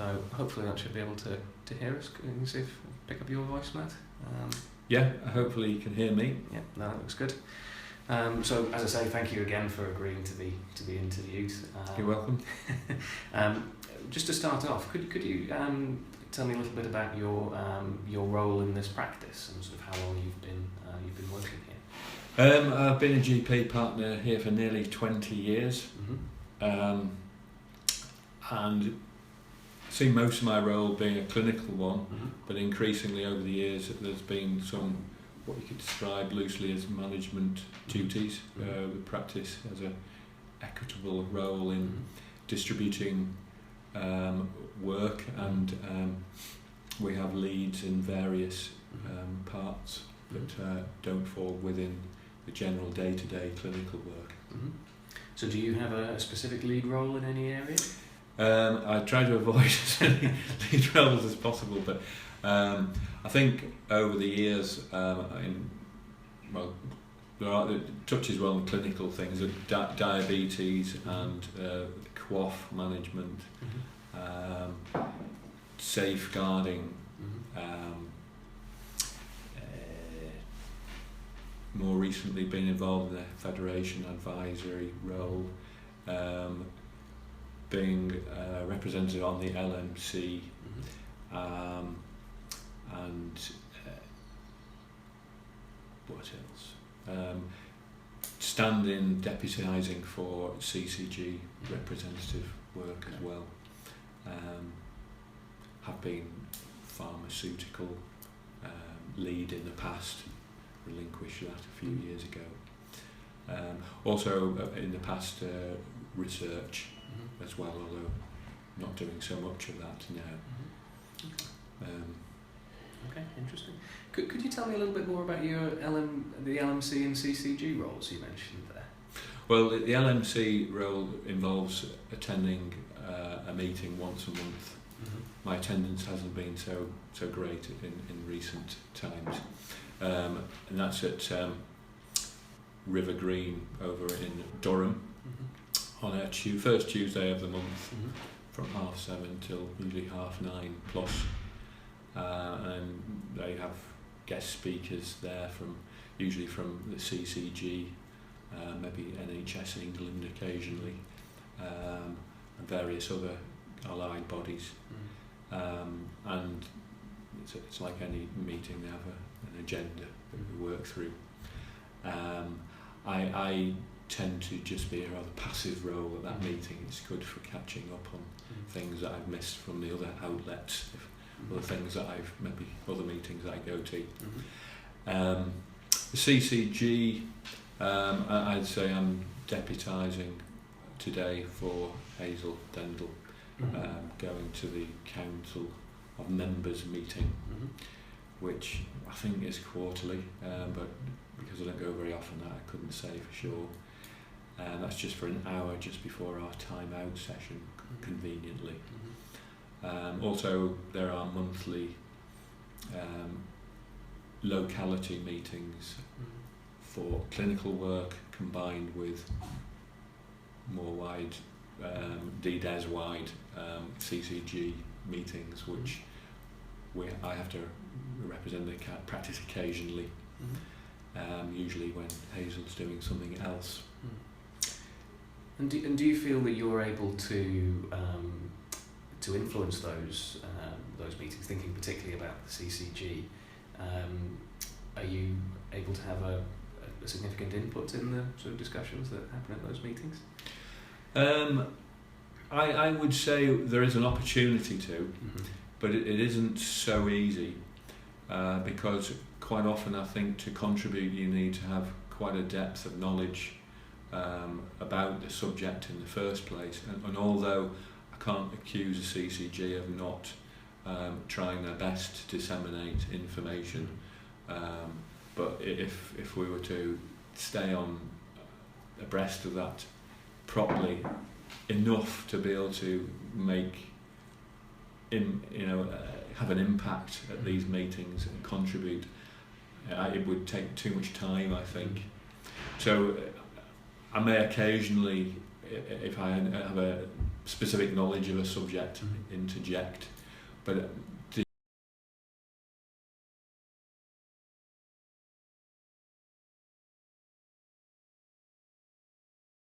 So hopefully that should be able to hear us. Can you see if pick up your voice, Matt? Yeah, hopefully you can hear me. Yeah, no, that looks good. So as I say, thank you again for agreeing to be interviewed. You're welcome. Just to start off, could you tell me a little bit about your role in this practice and sort of how long you've been working here? I've been a GP partner here for nearly 20 years, and see most of my role being a clinical one, but increasingly over the years there's been some what you could describe loosely as management duties. The practice has a equitable role in distributing work, and we have leads in various parts that don't fall within the general day-to-day clinical work. So do you have a specific lead role in any area? I try to avoid as many lead roles as possible, but I think over the years, there are touches well on clinical things, diabetes and QOF management, safeguarding, more recently been involved in the federation advisory role, being represented on the LMC, and what else? Stand-in deputising for CCG representative work as well. Have been pharmaceutical lead in the past, relinquished that a few years ago. Also in the past research as well, although not doing so much of that now. Okay, interesting. Could you tell me a little bit more about your the LMC and CCG roles you mentioned there? Well, the LMC role involves attending a meeting once a month. My attendance hasn't been so great in recent times, and that's at River Green over in Durham on a first Tuesday of the month from 7:30 till usually 9:30 plus. And they have guest speakers there usually from the CCG, maybe NHS England occasionally, and various other allied bodies. And it's like any meeting, they have an agenda that we work through. I tend to just be a rather passive role at that meeting. It's good for catching up on things that I've missed from the other outlets, other things that other meetings I go to. The CCG, I'd say I'm deputising today for Hazel Dendel, going to the Council of Members meeting, which I think is quarterly, but because I don't go very often, that I couldn't say for sure. That's just for an hour just before our time out session, conveniently. Also, there are monthly locality meetings for clinical work combined with more wide, DDES-wide CCG meetings, which I have to represent the practice occasionally, usually when Hazel's doing something else. And do you feel that you're able to influence those meetings, thinking particularly about the CCG? Are you able to have a significant input in the sort of discussions that happen at those meetings? I would say there is an opportunity to, but it isn't so easy, because quite often I think to contribute you need to have quite a depth of knowledge about the subject in the first place, and although I can't accuse a CCG of not trying their best to disseminate information, but if we were to stay on abreast of that properly enough to be able to have an impact at these meetings and contribute, it would take too much time, I think. So I may occasionally, if I have a specific knowledge of a subject interject, but